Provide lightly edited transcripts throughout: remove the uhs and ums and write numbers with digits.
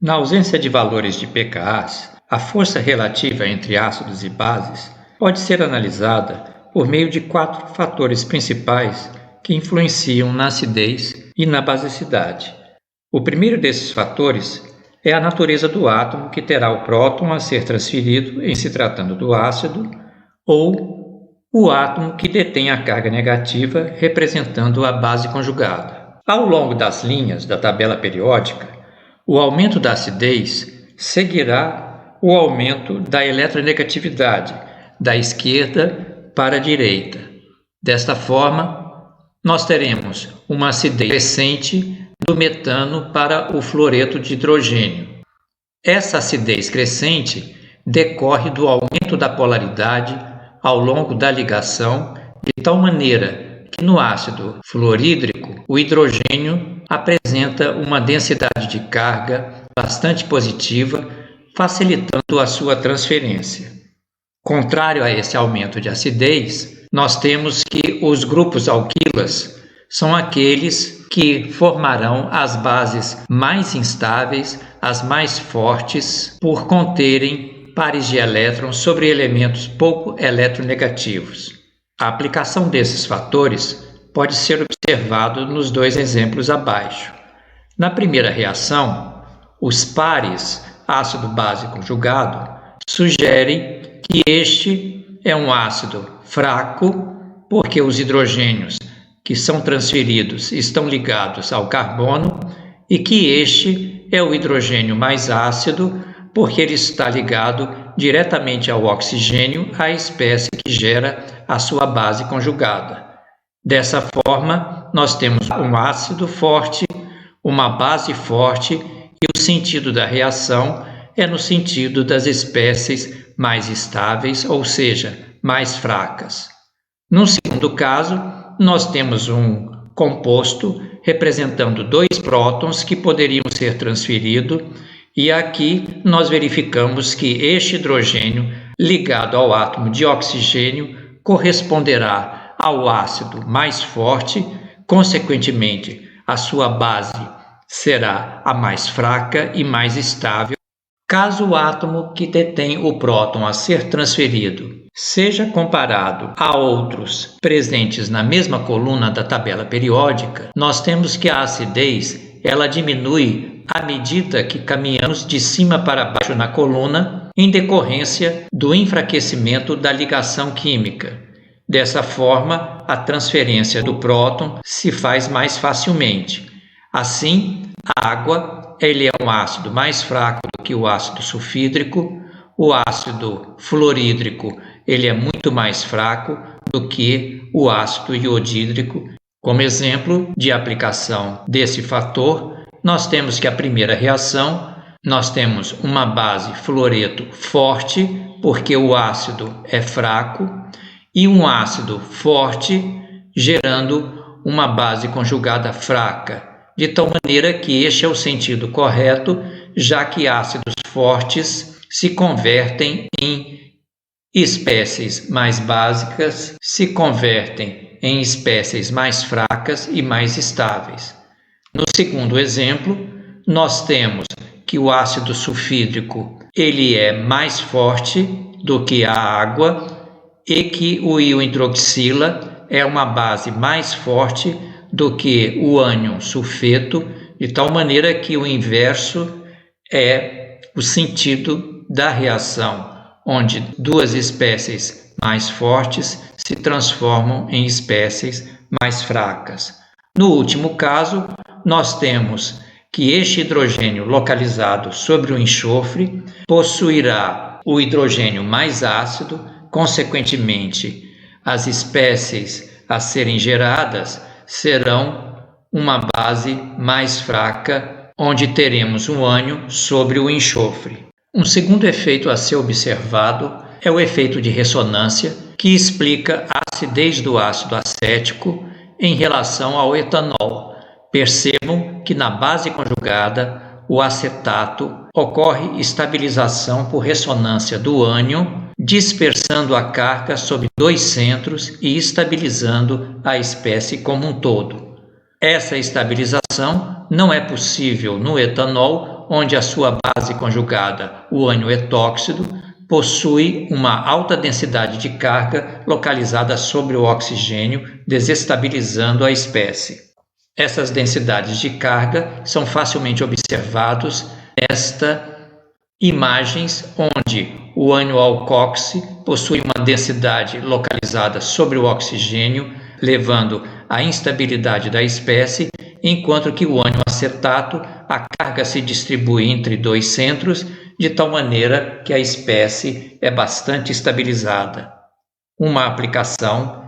Na ausência de valores de pKas, a força relativa entre ácidos e bases pode ser analisada por meio de 4 fatores principais que influenciam na acidez e na basicidade. O primeiro desses fatores é a natureza do átomo que terá o próton a ser transferido em se tratando do ácido, ou o átomo que detém a carga negativa representando a base conjugada. Ao longo das linhas da tabela periódica, o aumento da acidez seguirá o aumento da eletronegatividade, da esquerda para a direita. Desta forma, nós teremos uma acidez crescente do metano para o fluoreto de hidrogênio. Essa acidez crescente decorre do aumento da polaridade ao longo da ligação, de tal maneira que no ácido fluorídrico o hidrogênio apresenta uma densidade de carga bastante positiva, facilitando a sua transferência. Contrário a esse aumento de acidez, nós temos que os grupos alquilas são aqueles que formarão as bases mais instáveis, as mais fortes, por conterem pares de elétrons sobre elementos pouco eletronegativos. A aplicação desses fatores pode ser observado nos 2 exemplos abaixo. Na primeira reação, os pares ácido-base conjugado sugerem que este é um ácido fraco, porque os hidrogênios que são transferidos estão ligados ao carbono, e que este é o hidrogênio mais ácido, porque ele está ligado diretamente ao oxigênio, a espécie que gera a sua base conjugada. Dessa forma, nós temos um ácido forte, uma base forte, e o sentido da reação é no sentido das espécies mais estáveis, ou seja, mais fracas. No segundo caso, nós temos um composto representando 2 prótons que poderiam ser transferidos, e aqui nós verificamos que este hidrogênio ligado ao átomo de oxigênio corresponderá ao ácido mais forte, consequentemente, a sua base será a mais fraca e mais estável. Caso o átomo que detém o próton a ser transferido seja comparado a outros presentes na mesma coluna da tabela periódica, nós temos que a acidez ela diminui à medida que caminhamos de cima para baixo na coluna, em decorrência do enfraquecimento da ligação química. Dessa forma, a transferência do próton se faz mais facilmente. Assim, a água ele é um ácido mais fraco do que o ácido sulfídrico, o ácido fluorídrico ele é muito mais fraco do que o ácido iodídrico. Como exemplo de aplicação desse fator, nós temos que a primeira reação, nós temos uma base fluoreto forte, porque o ácido é fraco, e um ácido forte, gerando uma base conjugada fraca, de tal maneira que este é o sentido correto, já que ácidos fortes se convertem em espécies mais básicas, se convertem em espécies mais fracas e mais estáveis. No segundo exemplo, nós temos que o ácido sulfídrico ele é mais forte do que a água, e que o íon hidroxila é uma base mais forte do que o ânion sulfeto, de tal maneira que o inverso é o sentido da reação, onde 2 espécies mais fortes se transformam em espécies mais fracas. No último caso, nós temos que este hidrogênio localizado sobre o enxofre possuirá o hidrogênio mais ácido. Consequentemente, as espécies a serem geradas serão uma base mais fraca, onde teremos um ânion sobre o enxofre. Um segundo efeito a ser observado é o efeito de ressonância, que explica a acidez do ácido acético em relação ao etanol. Percebam que na base conjugada, o acetato, ocorre estabilização por ressonância do ânion, dispersando a carga sobre 2 centros e estabilizando a espécie como um todo. Essa estabilização não é possível no etanol, onde a sua base conjugada, o ânion etóxido, possui uma alta densidade de carga localizada sobre o oxigênio, desestabilizando a espécie. Essas densidades de carga são facilmente observados nestas imagens onde o ânion alcoxi possui uma densidade localizada sobre o oxigênio, levando à instabilidade da espécie, enquanto que o ânion acetato, a carga se distribui entre dois centros, de tal maneira que a espécie é bastante estabilizada. Uma aplicação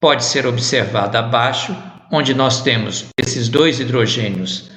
pode ser observada abaixo, onde nós temos esses dois hidrogênios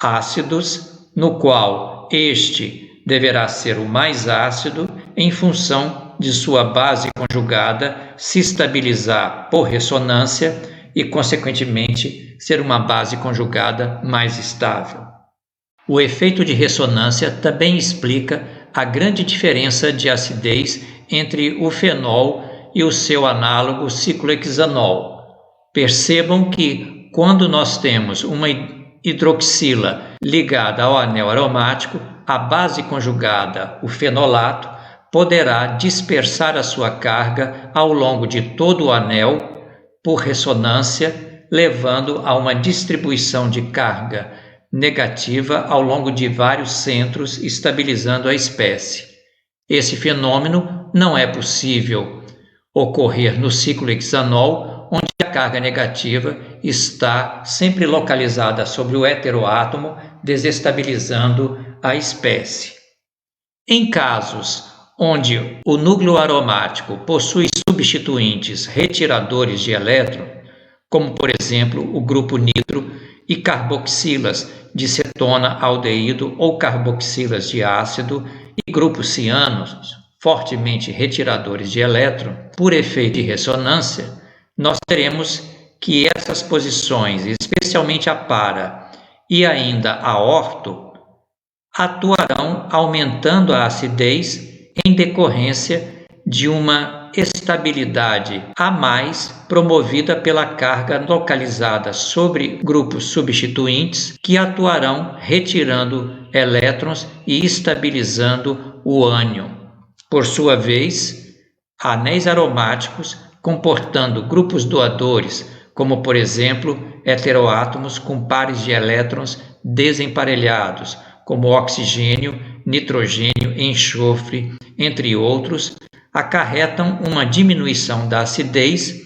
ácidos, no qual este deverá ser o mais ácido em função de sua base conjugada se estabilizar por ressonância e, consequentemente, ser uma base conjugada mais estável. O efeito de ressonância também explica a grande diferença de acidez entre o fenol e o seu análogo ciclohexanol. Percebam que, quando nós temos uma hidroxila ligada ao anel aromático, a base conjugada, o fenolato, poderá dispersar a sua carga ao longo de todo o anel por ressonância, levando a uma distribuição de carga negativa ao longo de vários centros, estabilizando a espécie. Esse fenômeno não é possível ocorrer no ciclohexanol, onde a carga negativa está sempre localizada sobre o heteroátomo, desestabilizando a espécie. Em casos onde o núcleo aromático possui substituintes retiradores de elétron, como por exemplo o grupo nitro e carboxilas de cetona aldeído ou carboxilas de ácido e grupos cianos fortemente retiradores de elétron, por efeito de ressonância, nós teremos que essas posições, especialmente a para e ainda a orto, atuarão aumentando a acidez em decorrência de uma estabilidade a mais promovida pela carga localizada sobre grupos substituintes que atuarão retirando elétrons e estabilizando o ânion. Por sua vez, anéis aromáticos comportando grupos doadores, como por exemplo heteroátomos com pares de elétrons desemparelhados, como oxigênio, nitrogênio, enxofre, entre outros, acarretam uma diminuição da acidez,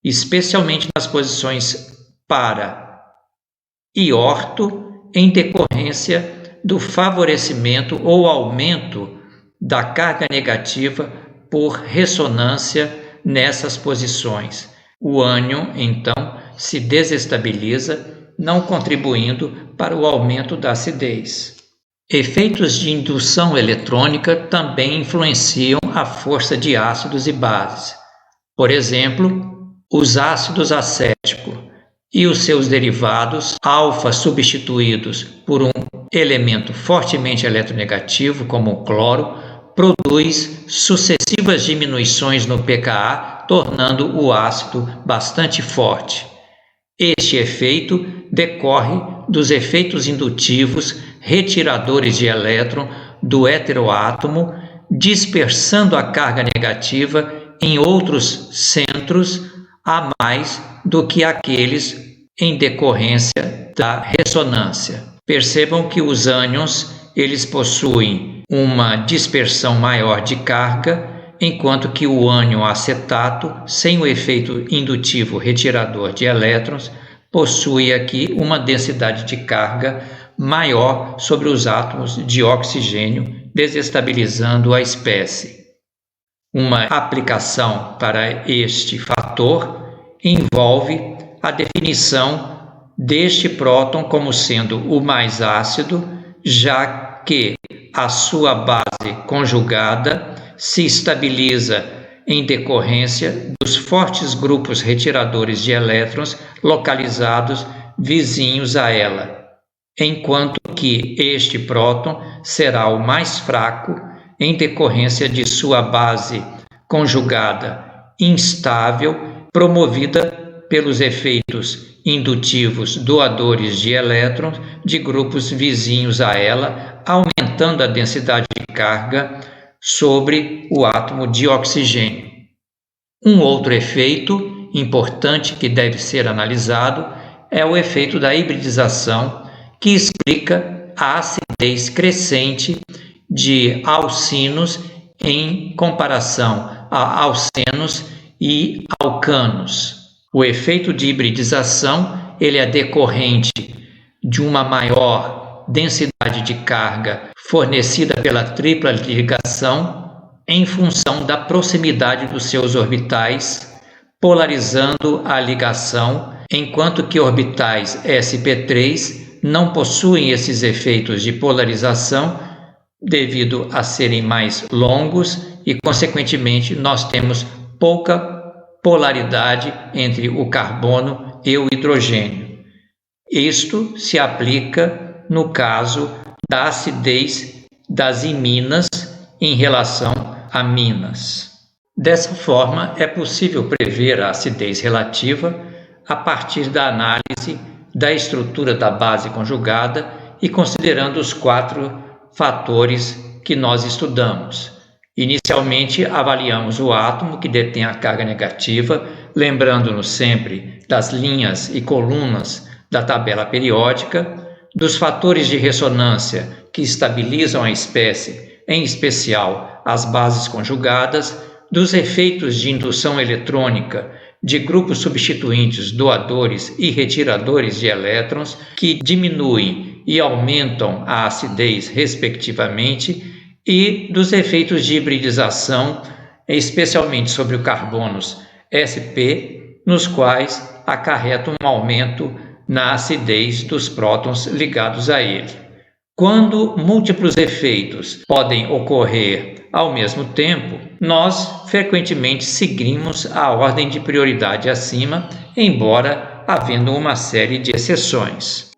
especialmente nas posições para e orto, em decorrência do favorecimento ou aumento da carga negativa por ressonância nessas posições. O ânion, então, se desestabiliza, não contribuindo para o aumento da acidez. Efeitos de indução eletrônica também influenciam a força de ácidos e bases. Por exemplo, os ácidos acético e os seus derivados, alfa substituídos por um elemento fortemente eletronegativo, como o cloro, produz sucessivas diminuições no pKa, tornando o ácido bastante forte. Este efeito decorre dos efeitos indutivos retiradores de elétron do heteroátomo, dispersando a carga negativa em outros centros a mais do que aqueles em decorrência da ressonância. Percebam que os ânions, eles possuem uma dispersão maior de carga, enquanto que o ânion acetato, sem o efeito indutivo retirador de elétrons, possui aqui uma densidade de carga maior sobre os átomos de oxigênio, desestabilizando a espécie. Uma aplicação para este fator envolve a definição deste próton como sendo o mais ácido, já que a sua base conjugada se estabiliza em decorrência dos fortes grupos retiradores de elétrons localizados vizinhos a ela, enquanto que este próton será o mais fraco em decorrência de sua base conjugada instável, promovida pelos efeitos indutivos doadores de elétrons de grupos vizinhos a ela, aumentando a densidade de carga sobre o átomo de oxigênio. Um outro efeito importante que deve ser analisado é o efeito da hibridização, que explica a acidez crescente de alcinos em comparação a alcenos e alcanos. O efeito de hibridização ele é decorrente de uma maior densidade de carga fornecida pela tripla ligação em função da proximidade dos seus orbitais, polarizando a ligação, enquanto que orbitais sp3 não possuem esses efeitos de polarização devido a serem mais longos e, consequentemente, nós temos pouca polaridade entre o carbono e o hidrogênio. Isto se aplica no caso da acidez das iminas em relação a minas. Dessa forma, é possível prever a acidez relativa a partir da análise da estrutura da base conjugada e considerando os 4 fatores que nós estudamos. Inicialmente, avaliamos o átomo que detém a carga negativa, lembrando-nos sempre das linhas e colunas da tabela periódica, dos fatores de ressonância que estabilizam a espécie, em especial as bases conjugadas, dos efeitos de indução eletrônica de grupos substituintes doadores e retiradores de elétrons que diminuem e aumentam a acidez respectivamente, e dos efeitos de hibridização, especialmente sobre o carbonos sp, nos quais acarreta um aumento na acidez dos prótons ligados a ele. Quando múltiplos efeitos podem ocorrer ao mesmo tempo, nós frequentemente seguimos a ordem de prioridade acima, embora havendo uma série de exceções.